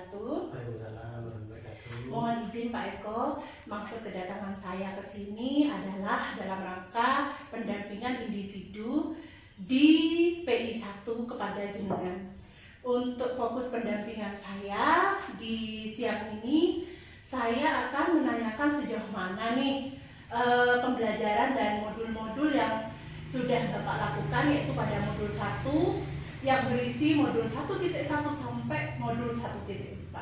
wabarakatuh. Waalaikumsalam warahmatullahi wabarakatuh. Mohon izin Pak Eko, maksud kedatangan saya ke sini adalah dalam rangka pendampingan individu di PI 1 kepada jenengan. Untuk fokus pendampingan saya di siang ini, saya akan menanyakan sejauh mana nih pembelajaran dan modul-modul yang sudah Bapak lakukan, yaitu pada modul 1 yang berisi modul 1.1 sampai modul 1.4.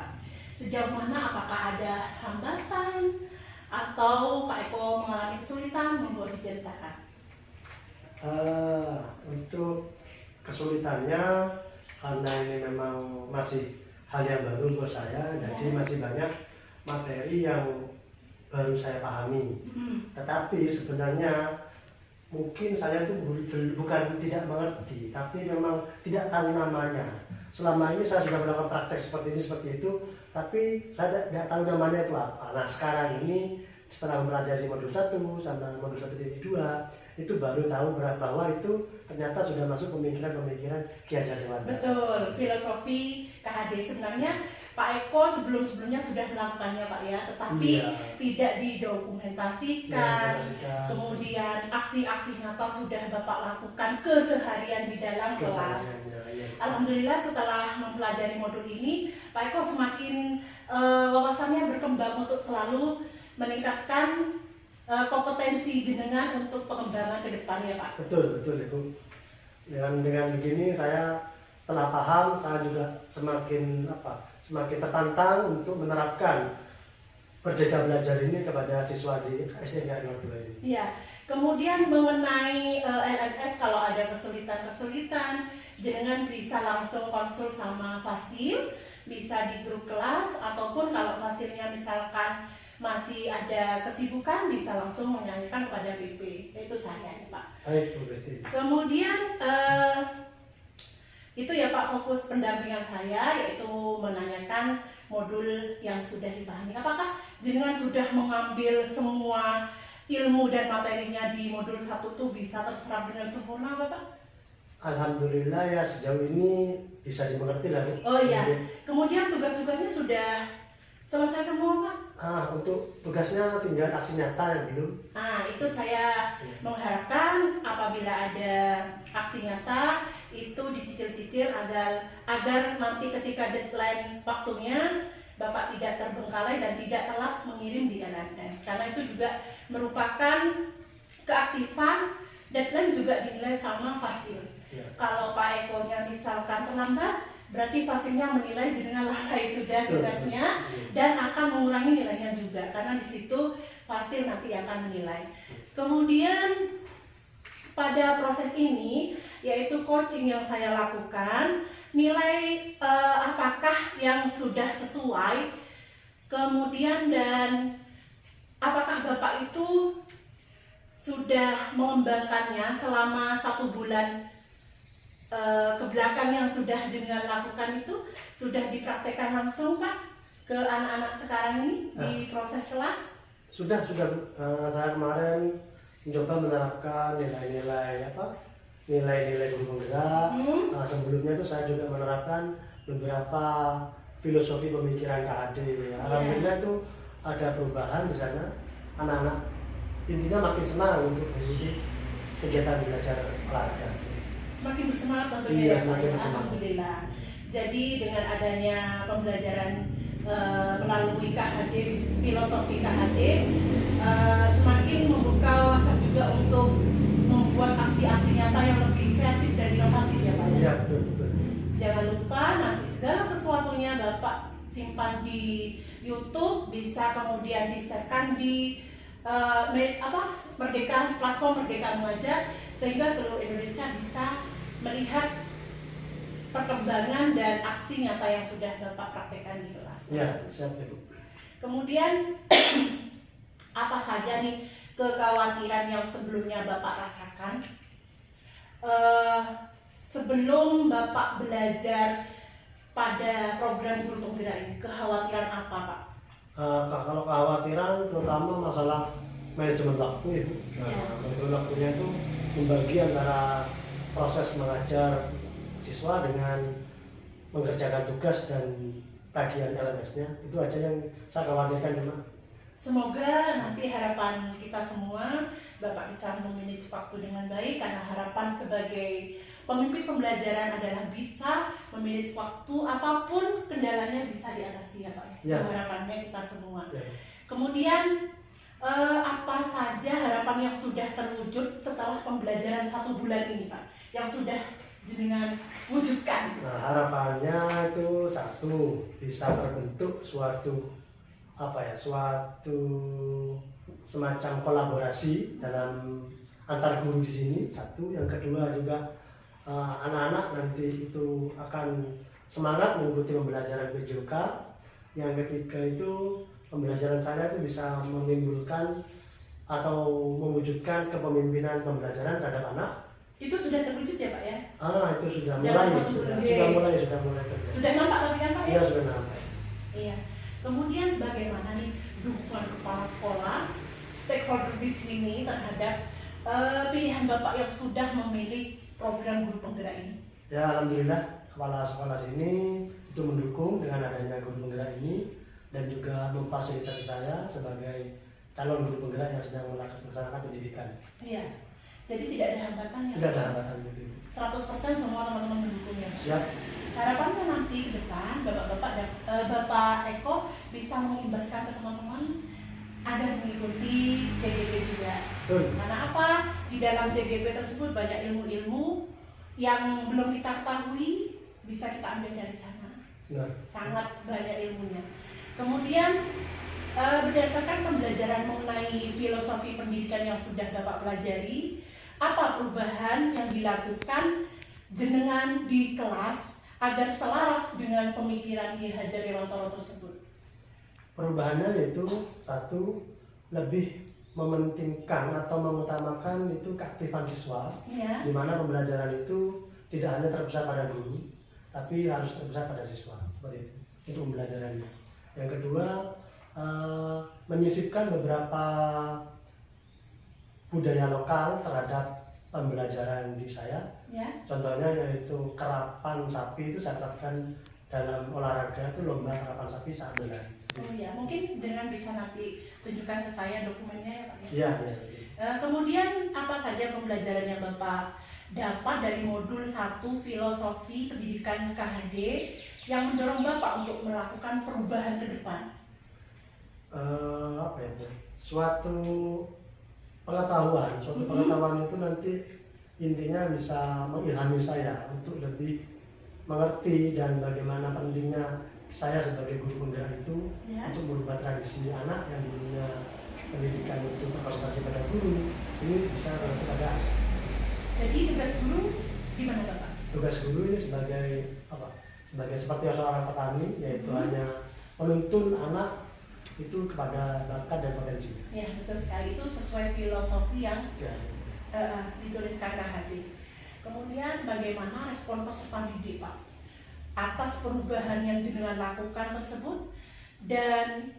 Sejauh mana, apakah ada hambatan atau Pak Eko mengalami kesulitan, monggo diceritakan. Untuk kesulitannya, karena ini memang masih hal yang baru buat saya, jadi masih banyak materi yang baru saya pahami. Tetapi sebenarnya mungkin saya tuh bukan tidak mengerti, tapi memang tidak tahu namanya. Selama ini saya sudah melakukan praktek seperti itu, tapi saya tidak tahu namanya itu apa. Nah sekarang ini setelah mempelajari modul 1 sama modul 1.2, itu baru tahu bahwa itu ternyata sudah masuk pemikiran-pemikiran Ki Hajar Dewantara. Betul, filosofi KHD. Sebenarnya Pak Eko sebelumnya sudah melakukannya Pak ya, tetapi tidak didokumentasikan. Kemudian aksi-aksi nyata sudah Bapak lakukan keseharian di dalam kelas. Alhamdulillah setelah mempelajari modul ini, Pak Eko semakin wawasannya berkembang untuk selalu meningkatkan kompetensi jenengan untuk pengembangan ke depan ya Pak. Betul Ibu. Dengan begini saya setelah paham, saya juga semakin tertantang untuk menerapkan Merdeka Belajar ini kepada siswa di SD Negeri 2 ini. Iya. Kemudian mengenai LMS, kalau ada kesulitan, jenengan bisa langsung konsul sama Fasil, bisa di grup kelas, ataupun kalau Fasilnya misalkan masih ada kesibukan, bisa langsung menanyakan kepada BP, itu saya Pak. Baik Bu Kristi. Kemudian itu ya Pak, fokus pendampingan saya yaitu menanyakan modul yang sudah dipahami. Apakah jenengan sudah mengambil semua ilmu dan materinya di modul 1 tuh bisa terserap dengan sempurna Bapak? Alhamdulillah ya, sejauh ini bisa dimengerti lah Bu. Oh iya. Kemudian tugas-tugasnya sudah selesai semua Pak? Untuk tugasnya tinggal aksi nyata yang belum. Itu saya mengharapkan apabila ada aksi nyata itu dicicil-cicil agar nanti ketika deadline waktunya Bapak tidak terbengkalai dan tidak telat mengirim di LMS, karena itu juga merupakan keaktifan. Deadline juga dinilai sama Fasil. Kalau Pak Eko-nya misalkan terlambat, berarti Fasilnya menilai jenengan lalai sudah tugasnya dan akan mengurangi nilainya juga, karena di situ Fasil nanti akan menilai. Kemudian pada proses ini, yaitu coaching yang saya lakukan, nilai apakah yang sudah sesuai, kemudian dan apakah Bapak itu sudah mengembangkannya selama 1 bulan kebelakang yang sudah jenengan lakukan itu sudah dipraktekkan langsung Pak ke anak-anak sekarang ini di proses kelas? Sudah saya kemarin mencoba menerapkan nilai-nilai guru penggerak. Sebelumnya itu saya juga menerapkan beberapa filosofi pemikiran KHD. Alhamdulillah itu ada perubahan di sana. Anak-anak intinya makin senang untuk mengikuti kegiatan belajar olahraga. Semakin bersemangat tentunya ya Pak. Alhamdulillah. Jadi dengan adanya pembelajaran melalui KHD, filosofi KHD, semakin membuka wawasan juga untuk membuat aksi-aksi nyata yang lebih kreatif dan inovatif ya Pak. Iya betul. Jangan lupa nanti segala sesuatunya Bapak simpan di YouTube, bisa kemudian di-share-kan di platform Merdeka Mengajar, sehingga seluruh Indonesia bisa melihat perkembangan dan aksi nyata yang sudah Bapak praktekkan di kelas. Ya, siap Bu. Kemudian apa saja nih kekhawatiran yang sebelumnya Bapak rasakan sebelum Bapak belajar pada program guru penggerak ini? Kekhawatiran apa Pak? Kalau kekhawatiran terutama masalah manajemen waktu ya. Manajemen waktunya itu membagi antara proses mengajar siswa dengan mengerjakan tugas dan tagihan LMS-nya. Itu aja yang saya khawatirkan cuma. Semoga nanti harapan kita semua Bapak bisa memanage waktu dengan baik, karena harapan sebagai pemimpin pembelajaran adalah bisa memanage waktu, apapun kendalanya bisa diatasi ya Pak ya. Ya. Harapannya kita semua. Ya. Kemudian apa saja harapan yang sudah terwujud setelah pembelajaran 1 bulan ini Pak, yang sudah jenengan wujudkan? Nah, harapannya itu satu, bisa terbentuk suatu suatu semacam kolaborasi dalam antar guru di sini. Satu, yang kedua juga anak-anak nanti itu akan semangat mengikuti pembelajaran PJOK. Yang ketiga itu pembelajaran saya itu bisa menimbulkan atau mewujudkan kepemimpinan pembelajaran terhadap anak. Itu sudah terwujud ya Pak ya? Itu sudah Dalam mulai, satu bulan. sudah mulai terjadi. Sudah nampak tapi kan Pak ya? Iya, sudah nampak. Iya. Kemudian bagaimana nih dukungan kepala sekolah, stakeholder di sini terhadap pilihan Bapak yang sudah memilih program guru penggerak ini? Ya, alhamdulillah kepala sekolah sini itu mendukung dengan adanya guru penggerak ini dan juga memfasilitasi saya sebagai calon guru penggerak yang sedang melaksanakan pendidikan. Iya. Jadi tidak ada hambatan ya? Tidak ada hambatan itu. 100% semua teman-teman mendukungnya. Siap. Harapannya nanti ke depan Bapak-bapak dan Bapak Eko bisa mengimbaskan ke teman-teman agar mengikuti JGP juga. Betul. Karena apa? Di dalam JGP tersebut banyak ilmu-ilmu yang belum kita ketahui, bisa kita ambil dari sana. Benar. Sangat banyak ilmunya. Kemudian berdasarkan pembelajaran mengenai filosofi pendidikan yang sudah Bapak pelajari, apa perubahan yang dilakukan jenengan di kelas agar selaras dengan pemikiran Ki Hajar Dewantara tersebut? Perubahannya yaitu satu, lebih mementingkan atau mengutamakan itu keaktifan siswa, Ya. di mana pembelajaran itu tidak hanya terpusat pada guru, tapi harus terpusat pada siswa. Seperti itu pembelajarannya. Yang kedua, menyisipkan beberapa budaya lokal terhadap pembelajaran di saya. Ya. Contohnya yaitu kerapan sapi itu saya terapkan dalam olahraga, itu lomba kerapan sapi saat berlari. Oh ya, mungkin dengan bisa nanti tunjukkan ke saya dokumennya ya Pak ya. Iya, iya. Kemudian apa saja pembelajaran yang Bapak dapat dari modul 1 filosofi pendidikan KHD yang mendorong Bapak untuk melakukan perubahan ke depan? Suatu pengetahuan itu nanti intinya bisa mengilhami saya untuk lebih mengerti dan bagaimana pentingnya saya sebagai guru penggerak itu Ya. untuk merubah tradisi anak yang dulunya pendidikan itu terkonsentrasi pada guru, ini bisa mengerti pada. Jadi tugas guru gimana Bapak? Tugas guru ini sebagai sebagai seperti seorang petani, yaitu hanya menuntun anak itu kepada bakat dan potensinya. Ya betul sekali, itu sesuai filosofi yang Ya. dituliskan KHD. Kemudian bagaimana respon peserta didik Pak atas perubahan yang jenengan lakukan tersebut, dan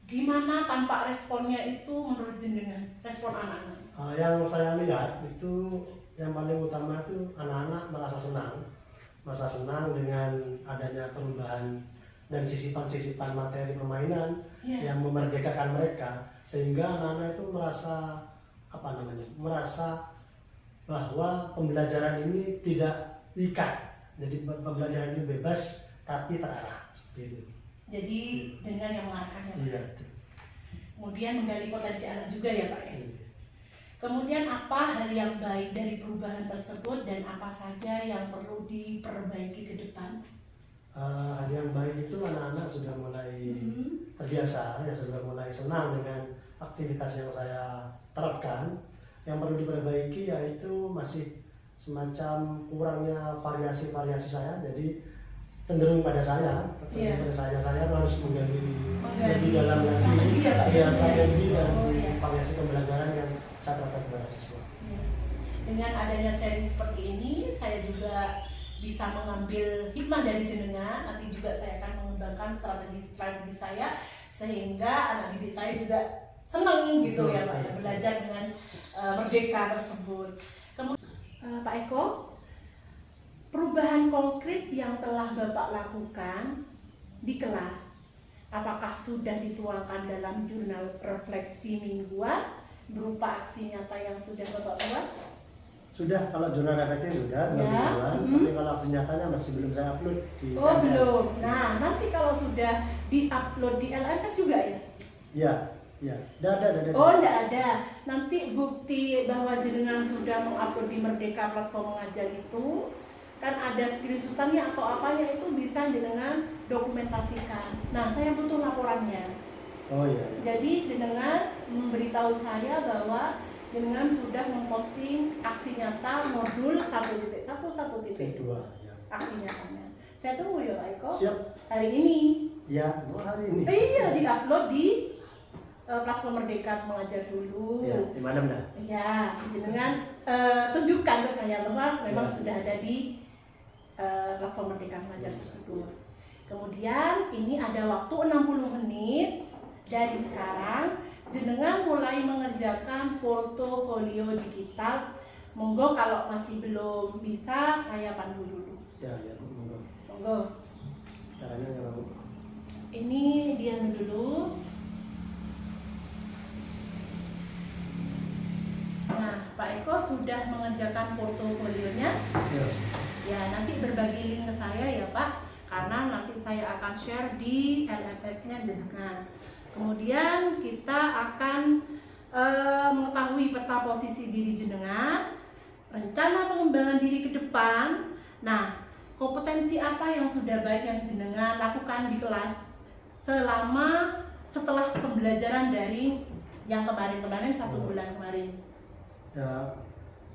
gimana tampak responnya itu menurut jenengan, respon anak-anak? Yang saya lihat itu yang paling utama itu anak-anak merasa senang dengan adanya perubahan dan sisipan-sisipan materi permainan yang memerdekakan mereka, sehingga anak-anak itu merasa bahwa pembelajaran ini tidak terikat. Jadi pembelajaran ini bebas tapi terarah, seperti itu. Jadi dengan yang mengarahkannya Pak. Iya. Kemudian menggali potensi anak juga ya Pak ya. Iya. Kemudian apa hal yang baik dari perubahan tersebut dan apa saja yang perlu diperbaiki ke depan? Hal yang baik itu anak-anak sudah mulai terbiasa, ya sudah mulai senang dengan aktivitas yang saya terapkan. Yang perlu diperbaiki yaitu masih semacam kurangnya variasi-variasi saya, jadi cenderung pada saya, saya harus menggali lebih dalam lagi strategi dan variasi pembelajaran yang saya terapkan kepada siswa. Dengan adanya seri seperti ini, saya juga bisa mengambil hikmah dari jenengan. Nanti juga saya akan mengembangkan strategi saya sehingga anak didik saya juga senang gitu ya Pak ya, belajar dengan merdeka tersebut. Kemudian Pak Eko, perubahan konkret yang telah Bapak lakukan di kelas, apakah sudah dituangkan dalam jurnal refleksi mingguan berupa aksi nyata yang sudah Bapak buat? Sudah, kalau jurnal refleksi sudah 2 Ya, mingguan, tapi kalau aksi nyatanya masih belum saya upload di Oh LMS. belum. Nah nanti kalau sudah di-upload di LMS juga ya? Ya, ya, ada. Oh enggak ada. Nanti bukti bahwa jenengan sudah mengupload di Merdeka Platform Mengajar itu kan ada screenshotannya atau apanya, itu bisa jenengan dokumentasikan. Nah saya butuh laporannya. Oh iya. Jadi jenengan memberitahu saya bahwa jenengan sudah memposting aksi nyata modul 1.1.1 Kedua, ya. aksi nyatanya. Saya tunggu ya Pak Eko. Siap. Hari ini. Ya, hari ini. Iya, di-upload di platform Merdeka Mengajar dulu. Ya, di mana benar? Ya, jenengan tunjukkan ke saya bahwa memang Ya. sudah ada di platform Merdeka Mengajar tersebut. Kemudian ini ada waktu 60 menit dari sekarang. Jenengan mulai mengerjakan portofolio digital. Monggo kalau masih belum bisa saya pandu dulu. Ya, monggo. Monggo. Caranya ya, Bu. Ini dia dulu. Nah, Pak Eko sudah mengerjakan portofolionya. Ya. Ya, nanti berbagi link ke saya ya Pak, karena nanti saya akan share di LMS-nya jenengan. Kemudian kita akan mengetahui peta posisi diri jenengan, rencana pengembangan diri ke depan. Nah, kompetensi apa yang sudah baik yang jenengan lakukan di kelas setelah pembelajaran dari yang kemarin-kemarin 1 bulan kemarin. Ya,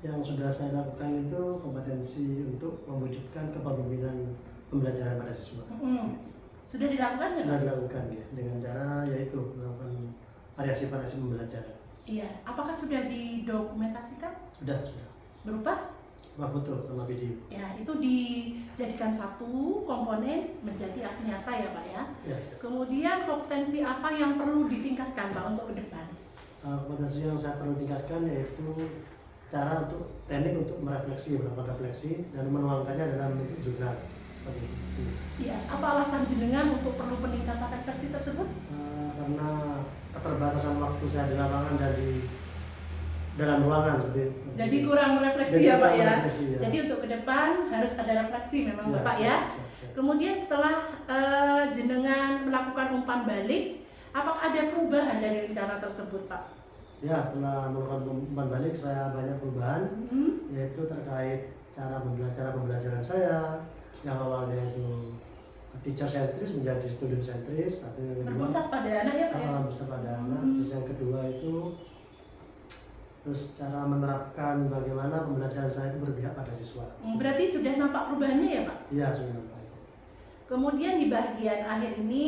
yang sudah saya lakukan itu kompetensi untuk mewujudkan kepemimpinan pembelajaran pada siswa. Sudah dilakukan nggak? Sudah dilakukan ya, dengan cara yaitu melakukan variasi-variasi pembelajaran. Iya. Apakah sudah didokumentasikan? Sudah. Berupa? Foto sama video. Ya, itu dijadikan satu komponen menjadi aksi nyata ya Pak ya. Ya, siap. Kemudian kompetensi apa yang perlu ditingkatkan Pak untuk ke depan? Kompetensi yang saya perlu tingkatkan yaitu cara teknik untuk melakukan refleksi dan menuangkannya dalam bentuk jurnal seperti itu. Iya, apa alasan jenengan untuk perlu peningkatan refleksi tersebut? Karena keterbatasan waktu saya di lapangan dan di dalam ruangan seperti itu. Jadi kurang refleksi Jadi ya Pak kurang ya. refleksi, ya. Jadi untuk ke depan harus ada refleksi memang Ya, Bapak siap, ya. siap. Kemudian setelah jenengan melakukan umpan balik, apakah ada perubahan dari rencana tersebut Pak? Ya, setelah melakukan umpan balik saya banyak perubahan, yaitu terkait cara pembelajaran saya yang awalnya itu teacher sentris menjadi student sentris, atau yang kedua Berpusat pada anak ya Pak ya? berpusat pada anak, terus yang kedua itu cara menerapkan bagaimana pembelajaran saya itu berpihak pada siswa. Berarti sudah nampak perubahannya ya Pak? Iya, sudah nampak. Kemudian di bagian akhir ini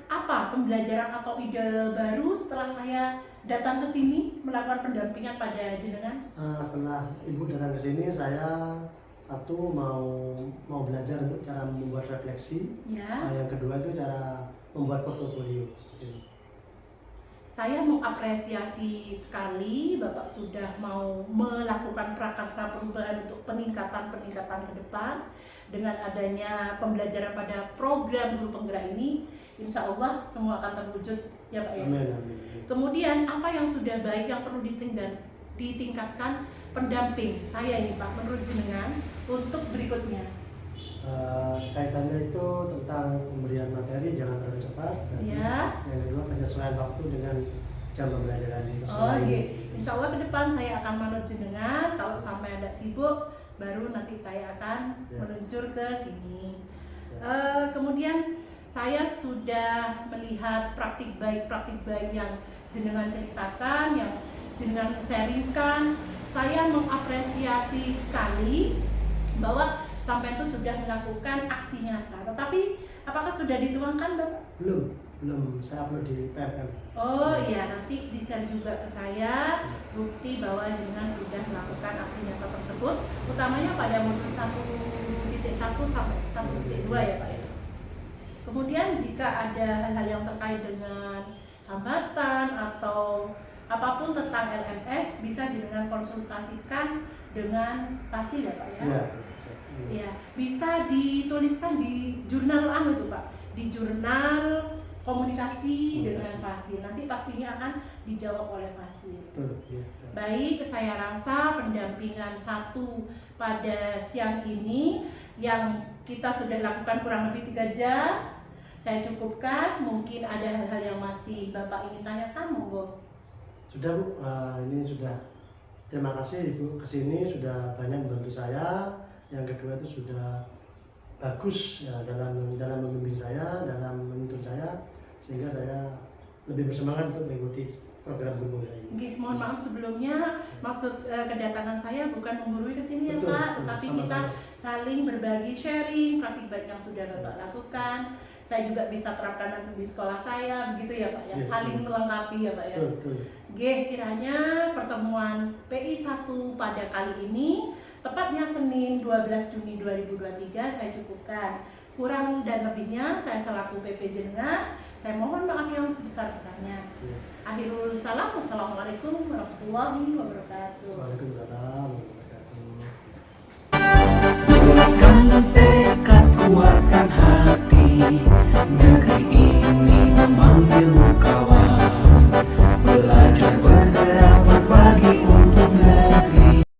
apa pembelajaran atau ide baru setelah saya datang ke sini melakukan pendampingan pada jenengan? Setelah Ibu datang ke sini, saya satu mau belajar untuk cara membuat refleksi. Ya. Yang kedua itu cara membuat portofolio. Saya mengapresiasi sekali Bapak sudah mau melakukan prakarsa perubahan untuk peningkatan ke depan. Dengan adanya pembelajaran pada program guru penggerak ini, insya Allah semua akan terwujud ya Pak ya. Amin. Kemudian apa yang sudah baik yang perlu ditingkatkan pendamping saya ini Pak menurut jenengan untuk berikutnya? Kaitannya itu tentang pemberian materi jangan terlalu cepat. Ya. Yang kedua penyesuaian waktu dengan jam pembelajaran di Oh iya, insya Allah ke depan saya akan manut jenengan. Kalau sampai ada sibuk, baru nanti saya akan meluncur ke sini. Kemudian saya sudah melihat praktik baik yang jenengan ceritakan, yang jenengan sharingkan. Saya mengapresiasi sekali bahwa sampai itu sudah melakukan aksi nyata. Tetapi apakah sudah dituangkan Bapak? Belum saya upload di PMM. Oh iya, nanti di-share juga ke saya bukti bahwa jenengan sudah melakukan aksi nyata tersebut, utamanya pada modul 1.1 sampai 1.2 ya Pak ya. Kemudian jika ada hal-hal yang terkait dengan hambatan atau apapun tentang LMS, bisa jenengan konsultasikan dengan Fasil ya Pak ya. Ya. Ya, bisa dituliskan di jurnal itu Pak, di jurnal komunikasi dengan Fasil. Nanti pastinya akan dijawab oleh Fasil. Baik, saya rasa pendampingan 1 pada siang ini yang kita sudah lakukan kurang lebih 3 jam. Saya cukupkan, mungkin ada hal-hal yang masih Bapak ingin tanyakan, monggo. Sudah Bu, ini sudah. Terima kasih Ibu kesini sudah banyak membantu saya. Yang kedua itu sudah bagus ya dalam membimbing saya, dalam menuntun saya, sehingga saya lebih bersemangat untuk mengikuti program guru ini. Oke, mohon maaf sebelumnya, maksud kedatangan saya bukan menggurui ke sini ya Betul, Pak, betul, tetapi sama-sama. kita saling berbagi sharing praktik baik yang sudah Bapak lakukan. Saya juga bisa terapkan nanti di sekolah saya, begitu ya Pak ya, Iya, saling betul. melengkapi ya Pak ya. Betul. Oke, kiranya pertemuan PI 1 pada kali ini, tepatnya Senin 12 Juni 2023, saya cukupkan. Kurang dan lebihnya saya selaku PP Jenengan, saya mohon maaf yang sebesar-besarnya. Ya. Akhirul salam, wassalamualaikum warahmatullahi wabarakatuh. Waalaikumsalam warahmatullahi wabarakatuh. Kuatkan tekad, kuatkan hati.